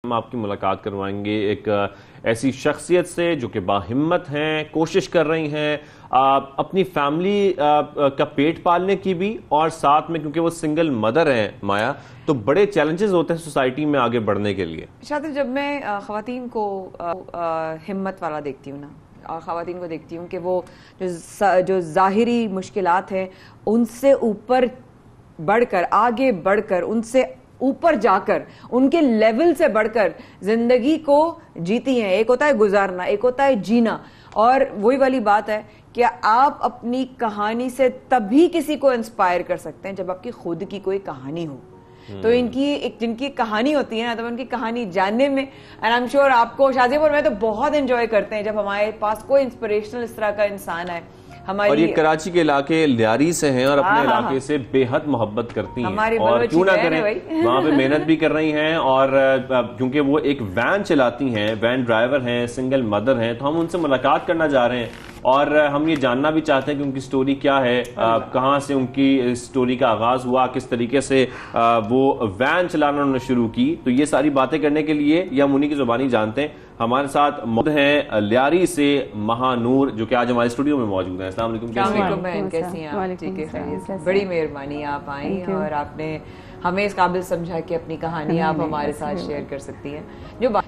हम आपकी मुलाकात करवाएंगे एक ऐसी शख्सियत से जो कि बाहिम्मत हैं, कोशिश कर रही हैं अपनी फैमिली का पेट पालने की भी, और साथ में क्योंकि वो सिंगल मदर हैं माया, तो बड़े चैलेंजेस होते हैं सोसाइटी में आगे बढ़ने के लिए। शादी जब मैं ख़वातीन को हिम्मत वाला देखती हूँ ना, और ख़वातीन को देखती हूँ कि वो जो ज़ाहिरी मुश्किलात हैं उनसे ऊपर बढ़कर, आगे बढ़कर, उनसे ऊपर जाकर, उनके लेवल से बढ़कर जिंदगी को जीती हैं। एक होता है गुजारना, एक होता है जीना। और वही वाली बात है कि आप अपनी कहानी से तभी किसी को इंस्पायर कर सकते हैं जब आपकी खुद की कोई कहानी हो। तो इनकी एक जिनकी कहानी होती है ना, तो उनकी कहानी जानने में, एंड आई एम श्योर आपको शाजिब और मैं तो बहुत एंजॉय करते हैं जब हमारे पास कोई इंस्पिरेशनल इस तरह का इंसान है। और ये कराची के इलाके लियारी से हैं और अपने इलाके से बेहद मोहब्बत करती हैं, और क्यों ना करें, वहां पे मेहनत भी कर रही हैं। और क्योंकि वो एक वैन चलाती हैं, वैन ड्राइवर हैं, सिंगल मदर हैं, तो हम उनसे मुलाकात करना जा रहे हैं और हम ये जानना भी चाहते हैं कि उनकी स्टोरी क्या है, कहाँ से उनकी स्टोरी का आगाज हुआ, किस तरीके से वो वैन चलाना उन्होंने शुरू की। तो ये सारी बातें करने के लिए ये हम उन्हीं की जुबानी जानते हैं। हमारे साथ मौजूद हैं लियारी से महानूर, जो कि आज हमारे स्टूडियो में मौजूद हैं। अस्सलाम वालेकुम, कैसी हैं आप? ठीक है, बड़ी मेहरबानी आप आई और आपने हमें इस काबिल समझा कि अपनी कहानी आप हमारे साथ शेयर कर सकती हैं।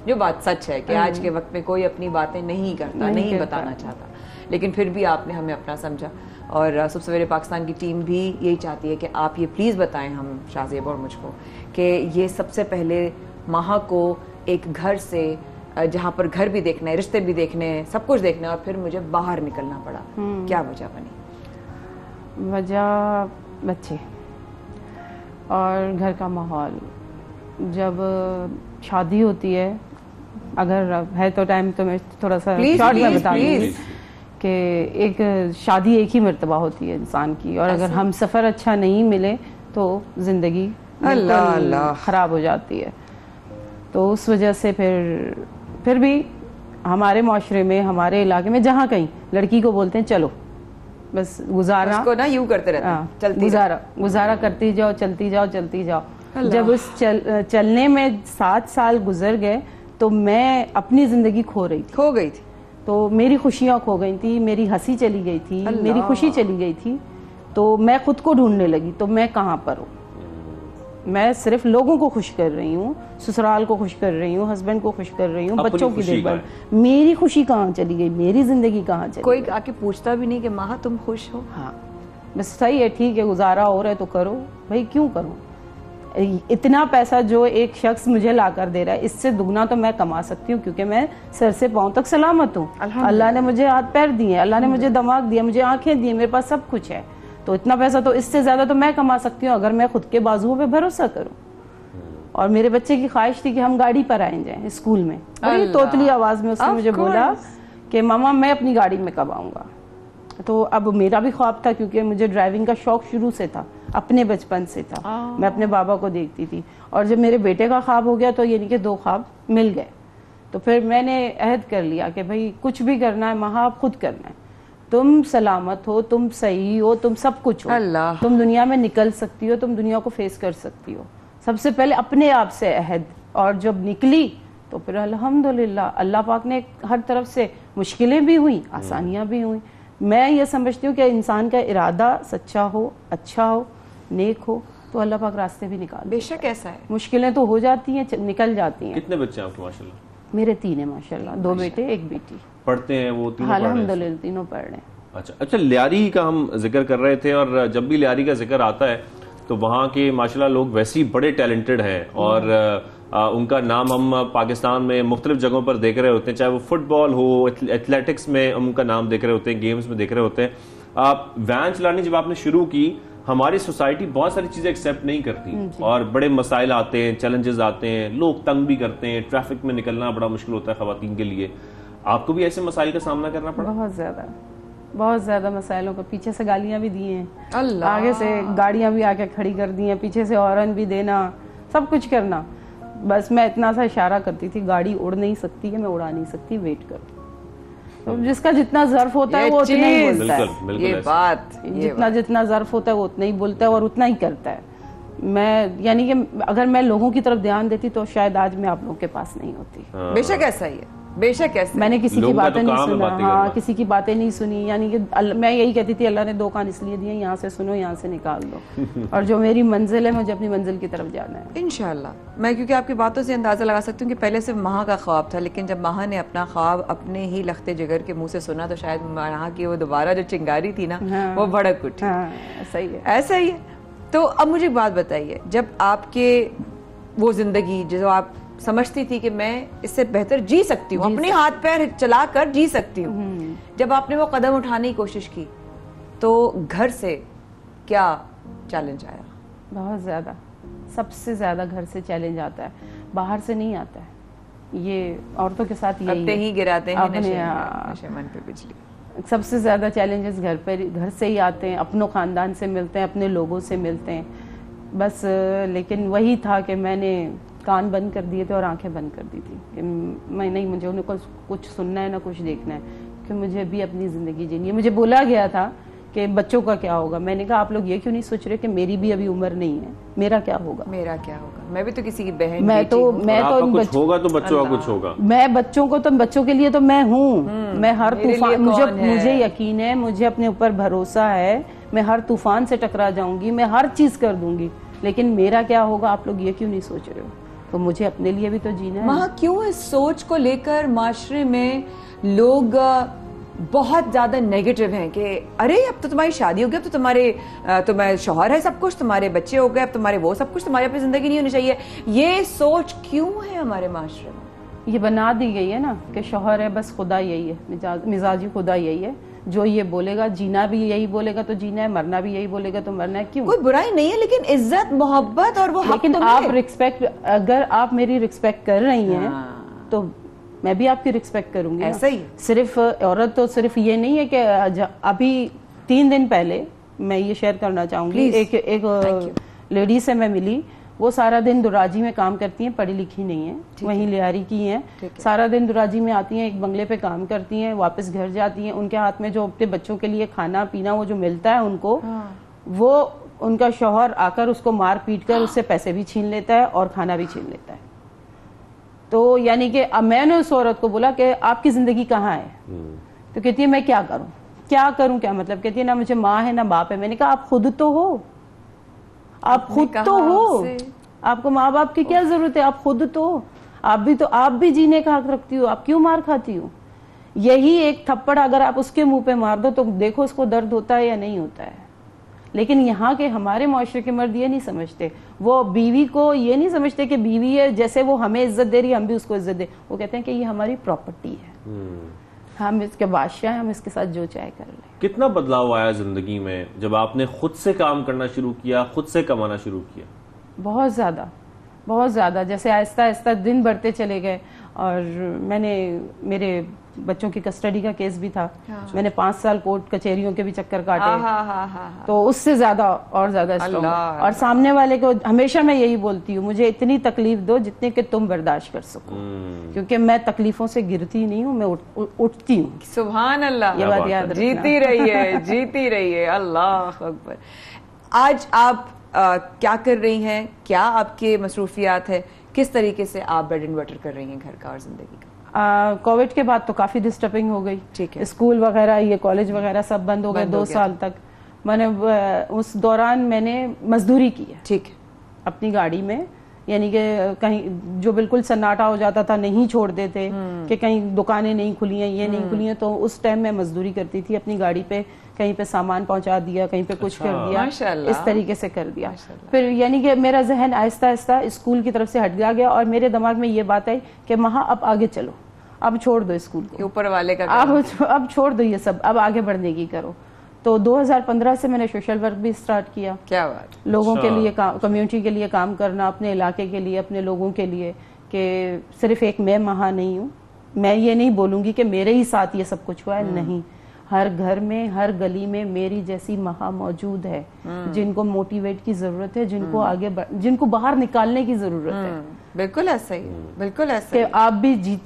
जो बात सच है कि आज के वक्त में कोई अपनी बातें नहीं करता, नहीं बताना चाहता, लेकिन फिर भी आपने हमें अपना समझा। और सुबह सवेरे पाकिस्तान की टीम भी यही चाहती है कि आप ये प्लीज़ बताएं हम शाहजेब और मुझको कि ये सबसे पहले माहा को एक घर से, जहाँ पर घर भी देखना है, रिश्ते भी देखने हैं, सब कुछ देखना है, और फिर मुझे बाहर निकलना पड़ा। क्या वजह बनी? वजह बच्चे और घर का माहौल। जब शादी होती है, अगर है तो टाइम तो मैं थोड़ा सा शॉर्ट में बता दूंगी कि एक शादी एक ही मर्तबा होती है इंसान की, और अगर हम सफ़र अच्छा नहीं मिले तो ज़िंदगी ख़राब हो जाती है। तो उस वजह से फिर भी हमारे माशरे में, हमारे इलाके में, जहाँ कहीं लड़की को बोलते हैं चलो, बस गुजारा उसको ना यूं करते रहते हैं, चलती गुजारा करती जाओ, चलती जाओ। जब उस चलने में 7 साल गुजर गए तो मैं अपनी जिंदगी खो गई थी। तो मेरी खुशियां खो गई थी, मेरी हंसी चली गई थी, मेरी खुशी चली गई थी। तो मैं खुद को ढूंढने लगी, तो मैं कहाँ पर हूँ? मैं सिर्फ लोगों को खुश कर रही हूँ, ससुराल को खुश कर रही हूँ, हस्बैंड को खुश कर रही हूँ, बच्चों की देखभाल। मेरी खुशी कहाँ चली गई? मेरी जिंदगी कहाँ चली? कोई आके पूछता भी नहीं कि माँ तुम खुश हो? हाँ, बस सही है, ठीक है, गुजारा हो रहा है तो करो भाई, क्यों करूँ? इतना पैसा जो एक शख्स मुझे ला कर दे रहा है, इससे दुगना तो मैं कमा सकती हूँ, क्योंकि मैं सर से पाँव तक सलामत हूँ। अल्लाह ने मुझे हाथ पैर दिए, अल्लाह ने मुझे दिमाग दिया, मुझे आंखें दी, मेरे पास सब कुछ है। तो इतना पैसा तो, इससे ज्यादा तो मैं कमा सकती हूँ अगर मैं खुद के बाजुओं पे भरोसा करूँ। और मेरे बच्चे की ख्वाहिश थी कि हम गाड़ी पर आए जाएं स्कूल में। बड़ी तोतली आवाज में उसने मुझे बोला कि मामा मैं अपनी गाड़ी में कब आऊंगा। तो अब मेरा भी ख्वाब था, क्योंकि मुझे ड्राइविंग का शौक शुरू से था, अपने बचपन से था। मैं अपने बाबा को देखती थी, और जब मेरे बेटे का ख्वाब हो गया तो यानी कि 2 ख्वाब मिल गए। तो फिर मैंने अहद कर लिया कि भाई कुछ भी करना है महा, आप खुद करना है। तुम सलामत हो, तुम सही हो, तुम सब कुछ हो, तुम दुनिया में निकल सकती हो, तुम दुनिया को फेस कर सकती हो। सबसे पहले अपने आप से अहद। और जब निकली तो फिर अल्हम्दुलिल्लाह अल्लाह पाक ने हर तरफ से मुश्किलें भी हुई, आसानियां भी हुई। मैं ये समझती हूँ कि इंसान का इरादा सच्चा हो, अच्छा हो, नेक हो, तो अल्लाह पाक रास्ते भी निकाल। बेशक ऐसा है, मुश्किलें तो हो जाती हैं, निकल जाती हैं। कितने बच्चे हैं आपके? माशाल्लाह मेरे 3 हैं माशाल्लाह, 2 बेटे 1 बेटी। पढ़ते हैं वो? तीनों अल्हम्दुलिल्लाह तीनों पढ़ रहे हैं। अच्छा, लियारी का हम जिक्र कर रहे थे, और जब भी लियारी का जिक्र आता है तो वहाँ के माशाल्लाह लोग वैसे ही बड़े टैलेंटेड हैं, और उनका नाम हम पाकिस्तान में मुख्तलिफ जगहों पर देख रहे होते हैं, चाहे वो फुटबॉल हो, एथलेटिक्स में उनका नाम देख रहे होते हैं, गेम्स में देख रहे होते हैं। आप वैन चलानी जब आपने शुरू की, हमारी सोसाइटी बहुत सारी चीजें एक्सेप्ट नहीं करती, और बड़े मसाइल आते हैं, चैलेंजेस आते हैं, लोग तंग भी करते हैं, ट्रैफिक में निकलना बड़ा मुश्किल होता है खवातीन के लिए। आपको भी ऐसे मसाइल का सामना करना पड़ा? बहुत ज्यादा मसाइलों को, पीछे से गालियां भी दी हैं, आगे से गाड़ियां भी आके खड़ी कर दी हैं, पीछे से हॉर्न भी देना, सब कुछ करना। बस मैं इतना सा इशारा करती थी, गाड़ी उड़ नहीं सकती है, मैं उड़ा नहीं सकती, वेट करो। तो जिसका जितना ज़र्फ होता है वो उतना ही बोलता है। ये बात, जितना जितना ज़र्फ होता है वो उतना ही बोलता है और उतना ही करता है। मैं यानी कि अगर मैं लोगों की तरफ ध्यान देती तो शायद आज मैं आप लोगों के पास नहीं होती। बेशक ऐसा ही है, बेशक ऐसा। मैंने किसी की बातें नहीं सुना, हाँ किसी की बातें नहीं सुनी, यानी कि मैं यही कहती थी अल्लाह ने 2 कान इसलिए दिए, यहाँ से सुनो यहाँ से निकाल दो और जो मेरी मंजिल है मुझे अपनी मंजिल की तरफ जाना है इंशाल्लाह। मैं क्योंकि आपकी बातों से अंदाजा लगा सकती हूँ कि पहले सिर्फ महा का ख्वाब था, लेकिन जब महा ने अपना ख्वाब अपने ही लखते जिगर के मुंह से सुना तो शायद महा की वो दोबारा जो चिंगारी थी ना, वो भड़क उठी। सही है, ऐसा ही है। तो अब मुझे एक बात बताइए, जब आपके वो जिंदगी जो आप समझती थी कि मैं इससे बेहतर जी सकती हूँ, अपने हाथ पैर चलाकर जी सकती हूँ, जब आपने वो कदम उठाने की कोशिश की तो घर से क्या चैलेंज आया? बहुत ज्यादा, सबसे ज्यादा घर से चैलेंज आता है, बाहर से नहीं आता है। ये औरतों के साथ यही ही गिराते हैं नशे मन पे बिजली। सबसे ज्यादा चैलेंजेस घर से ही आते हैं, अपनों खानदान से मिलते हैं, अपने लोगों से मिलते हैं बस। लेकिन वही था कि मैंने कान बंद कर दिए थे और आंखें बंद कर दी थी कि मैं नहीं, मुझे उन्हें कुछ सुनना है ना कुछ देखना है, कि मुझे भी अपनी जिंदगी जीनी है। मुझे बोला गया था कि बच्चों का क्या होगा, मैंने कहा आप लोग ये क्यों नहीं सोच रहे कि मेरी भी अभी उम्र नहीं है, मेरा क्या होगा, मेरा क्या होगा, मैं भी तो किसी की बहन, मैं तो कुछ होगा तो बच्चों का कुछ होगा, मैं बच्चों को तो बच्चों के लिए तो मैं हूँ, मैं हर तूफान, मुझे यकीन है, मुझे अपने ऊपर भरोसा है, मैं हर तूफान से टकरा जाऊंगी, मैं हर चीज कर दूंगी, लेकिन मेरा क्या होगा आप लोग ये क्यों नहीं सोच रहे हो? तो मुझे अपने लिए भी तो जीना है। वहाँ क्यों इस सोच को लेकर माशरे में लोग बहुत ज्यादा नेगेटिव हैं कि अरे अब तो तुम्हारी शादी हो गई, अब तो तुम्हारे शौहर है, सब कुछ तुम्हारे बच्चे हो गए, अब तुम्हारे वो सब कुछ, तुम्हारी अपनी जिंदगी नहीं होनी चाहिए, ये सोच क्यों है हमारे माशरे में? ये बना दी गई है ना कि शौहर है बस खुदा यही है, मिजाजी खुदा यही है, जो ये बोलेगा, जीना भी यही बोलेगा तो जीना है, मरना भी यही बोलेगा तो मरना है। क्यों? कोई बुराई नहीं है, लेकिन इज्जत मोहब्बत और वो लेकिन आप रिस्पेक्ट, अगर आप मेरी रिस्पेक्ट कर रही हैं तो मैं भी आपकी रिस्पेक्ट करूंगी। ऐसा ही सिर्फ औरत तो सिर्फ ये नहीं है कि अभी 3 दिन पहले मैं ये शेयर करना चाहूंगी, एक लेडी से मैं मिली, वो सारा दिन दुराजी में काम करती हैं, पढ़ी लिखी नहीं है, वहीं लियारी की हैं, सारा दिन दुराजी में आती हैं, एक बंगले पे काम करती हैं, वापस घर जाती हैं, उनके हाथ में जो अपने बच्चों के लिए खाना पीना वो जो मिलता है उनको, वो उनका शौहर आकर उसको मार पीट कर उससे पैसे भी छीन लेता है और खाना भी छीन लेता है। तो यानी कि अब मैंने उस औरत को बोला कि आपकी जिंदगी कहाँ है? तो कहती है मैं क्या करूं, क्या करूं, क्या मतलब? कहती है ना मुझे माँ है ना बाप है। मैंने कहा आप खुद तो हो, आप खुद तो हो, आपको माँ बाप की क्या जरूरत है, आप खुद तो हो, आप भी जीने का हक रखती हो, आप क्यों मार खाती हो? यही एक थप्पड़ अगर आप उसके मुंह पे मार दो तो देखो उसको दर्द होता है या नहीं होता है। लेकिन यहाँ के हमारे माशरे के मर्द ये नहीं समझते, वो बीवी को ये नहीं समझते कि बीवी है, जैसे वो हमें इज्जत दे रही है हम भी उसको इज्जत दे, वो कहते हैं कि ये हमारी प्रॉपर्टी है, हम इसके बादशाह हैं, हम इसके साथ जो चाहे कर लें। कितना बदलाव आया जिंदगी में जब आपने खुद से काम करना शुरू किया, खुद से कमाना शुरू किया? बहुत ज्यादा, बहुत ज्यादा। जैसे आहिस्ता आहिस्ता दिन बढ़ते चले गए और मैंने, मेरे बच्चों की कस्टडी का केस भी था, मैंने 5 साल कोर्ट कचहरियों के भी चक्कर काटे, तो उससे ज्यादा और ज्यादा स्ट्रॉन्ग। और सामने वाले को हमेशा मैं यही बोलती हूँ, मुझे इतनी तकलीफ दो जितने कि तुम बर्दाश्त कर सको, क्योंकि मैं तकलीफों से गिरती नहीं हूँ, मैं उठती हूँ। सुभान अल्लाह, ये बात याद रखना। जीती रहिए, जीती रहिए, अल्लाह अकबर। आज आप क्या कर रही हैं, क्या आपके मसरूफियात है, किस तरीके से आप ब्रेड एंड बटर कर रही हैं घर का और जिंदगी का? कोविड के बाद तो काफी डिस्टर्बिंग हो गई, ठीक है, स्कूल वगैरह, ये कॉलेज वगैरह सब बंद हो गए 2 साल तक। मैंने उस दौरान मैंने मजदूरी की है, ठीक है, अपनी गाड़ी में, यानी कि कहीं जो बिल्कुल सन्नाटा हो जाता था, नहीं छोड़ते थे कि कहीं दुकानें नहीं खुली हैं, ये नहीं खुली हैं, तो उस टाइम मैं मजदूरी करती थी अपनी गाड़ी पे, कहीं पे सामान पहुंचा दिया, कहीं पे कुछ कर दिया, इस तरीके से कर दिया। फिर यानी कि मेरा जहन आहिस्ता आहिस्ता स्कूल की तरफ से हट गया और मेरे दिमाग में ये बात आई कि महा अब आगे चलो, अब छोड़ दो स्कूल को, ऊपर वाले का अब छोड़ दो ये सब, अब आगे बढ़ने की करो। तो 2015 से मैंने सोशल वर्क भी स्टार्ट किया। क्या बात, लोगों के लिए, कम्युनिटी के लिए काम करना, अपने इलाके के लिए, अपने लोगों के लिए, कि सिर्फ एक मैं महा नहीं हूँ, मैं ये नहीं बोलूंगी कि मेरे ही साथ ये सब कुछ हुआ है, नहीं, हर घर में, हर गली में मेरी जैसी महा मौजूद है, जिनको मोटिवेट की जरूरत है, जिनको आगे जिनको बाहर निकालने की जरूरत है। बिल्कुल ऐसा ही, बिल्कुल ऐसा कि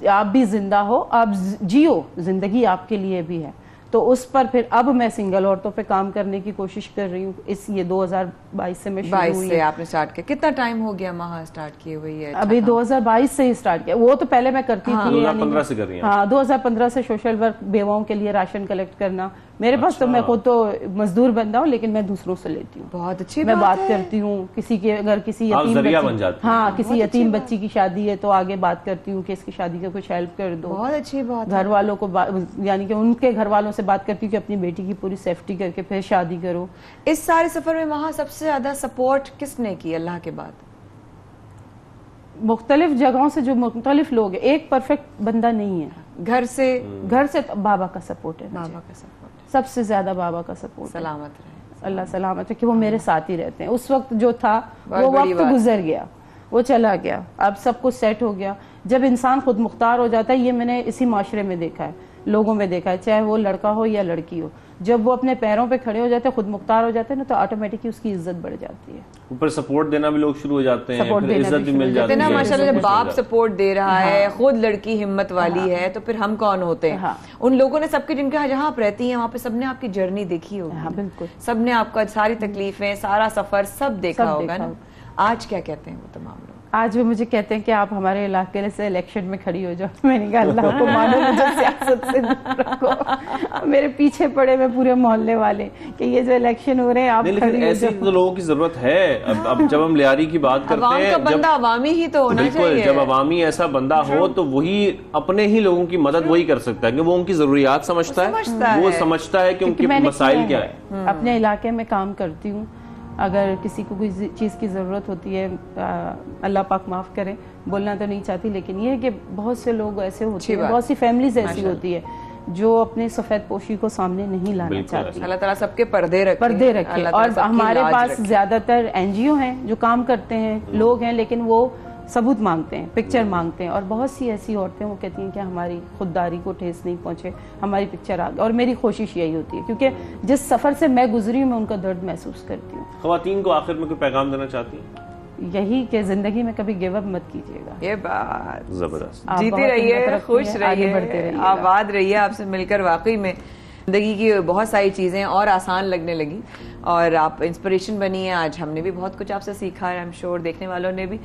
आप भी जिंदा हो, आप जियो, जिंदगी आपके लिए भी है। तो उस पर फिर अब मैं सिंगल औरतों पे काम करने की कोशिश कर रही हूँ। इस ये 2022 से मैं शुरू हुई से आपने स्टार्ट किया। कितना टाइम हो गया महा स्टार्ट किए हुए? है अभी 2022 से ही स्टार्ट किया। वो तो पहले मैं करती थी 2015 से कर रही हैं। हाँ 2015 से सोशल वर्क, बेवाओं के लिए राशन कलेक्ट करना। मेरे पास तो मैं खुद तो मजदूर बंदा हूँ, लेकिन मैं दूसरों से लेती हूँ। बहुत अच्छी मैं बात करती हूँ किसी के, अगर किसी यतीम बच्ची, हाँ किसी यतीम बच्ची की शादी है तो आगे बात करती हूँ कि इसकी शादी का कुछ हेल्प कर दो। बहुत अच्छी बात। घर वालों को यानी कि उनके घर वालों से बात करती हूँ कि अपनी बेटी की पूरी सेफ्टी करके फिर शादी करो। इस सारे सफर में वहां सबसे ज्यादा सपोर्ट किसने की अल्लाह के बाद? मुख्तलिफ जगहों से जो मुख्तलिफ लोग हैं, एक परफेक्ट बंदा नहीं है। घर से तो बाबा का सपोर्ट है, बाबा का सपोर्ट सबसे ज्यादा बाबा का सपोर्ट। सलामत रहे, अल्लाह सलामत है कि वो मेरे साथ ही रहते हैं। उस वक्त जो था वो वक्त गुजर गया, वो चला गया, अब सब कुछ सेट हो गया। जब इंसान खुद मुख्तार हो जाता है, ये मैंने इसी माशरे में देखा है, लोगों में देखा है, चाहे वो लड़का हो या लड़की हो, जब वो अपने पैरों पे खड़े हो जाते हैं, खुद मुख्तार हो जाते हैं ना, तो ऑटोमेटिकली उसकी इज्जत बढ़ जाती है। ऊपर सपोर्ट देना भी लोग शुरू हो जाते हैं, फिर इज्जत भी मिल जाती है। माशाल्लाह जब बाप सपोर्ट दे रहा है, खुद लड़की हिम्मत वाली है, तो फिर हम कौन होते हैं? उन लोगों ने सबके, जिनके जहाँ आप रहती हैं वहाँ पे सबने आपकी जर्नी देखी होगी। बिल्कुल, सबने आपका सारी तकलीफें, सारा सफर सब देखा होगा ना। आज क्या कहते हैं वो तमाम लोग? आज वो मुझे कहते हैं कि आप हमारे इलाके से इलेक्शन में खड़ी हो जाओ। मैंने कहा अल्लाह को मानो, मुझे सियासत से दूर रखो। मेरे पीछे पड़े हुए पूरे मोहल्ले वाले कि ये जो इलेक्शन हो रहे हैं आप खड़ी हो ऐसी तो लोगों की जरूरत है। अब जब हम लियारी की बात करते हैं, बंदा अवामी ही तो होना चाहिए। जब अवामी ऐसा बंदा हो तो वही अपने ही लोगों की मदद वही कर सकता है, कि वो उनकी जरूरियात समझता है, वो समझता है कि उनके मसाइल क्या है। अपने इलाके में काम करती हूँ, अगर किसी को कोई चीज़ की ज़रूरत होती है, अल्लाह पाक माफ़ करे, बोलना तो नहीं चाहती, लेकिन ये है कि बहुत से लोग ऐसे होते हैं, बहुत सी फैमिलीज ऐसी होती है जो अपने सफ़ेद पोशी को सामने नहीं लाना चाहती। अल्लाह ताला सबके पर्दे रखे। और हमारे पास ज़्यादातर NGO हैं जो काम करते हैं, लोग हैं, लेकिन वो सबूत मांगते हैं, पिक्चर मांगते हैं। और बहुत सी ऐसी औरतें वो कहती हैं कि हमारी खुददारी को ठेस नहीं पहुंचे, हमारी पिक्चर आ गई। और मेरी कोशिश यही होती है, क्योंकि जिस सफ़र से मैं गुजरी हूँ, मैं उनका दर्द महसूस करती हूँ। ख़वातीन को आखिर में कोई पैगाम देना चाहती हैं? यही कि जिंदगी में कभी गिव अप मत कीजिएगा। ये बात जबरदस्त। जीती रहिए, खुश रहिए, आबाद रहिए। आपसे मिलकर वाकई में जिंदगी की बहुत सारी चीज़ें और आसान लगने लगी, और आप इंस्पिरेशन बनी है। आज हमने भी बहुत कुछ आपसे सीखा है, आई एम श्योर देखने वालों ने भी।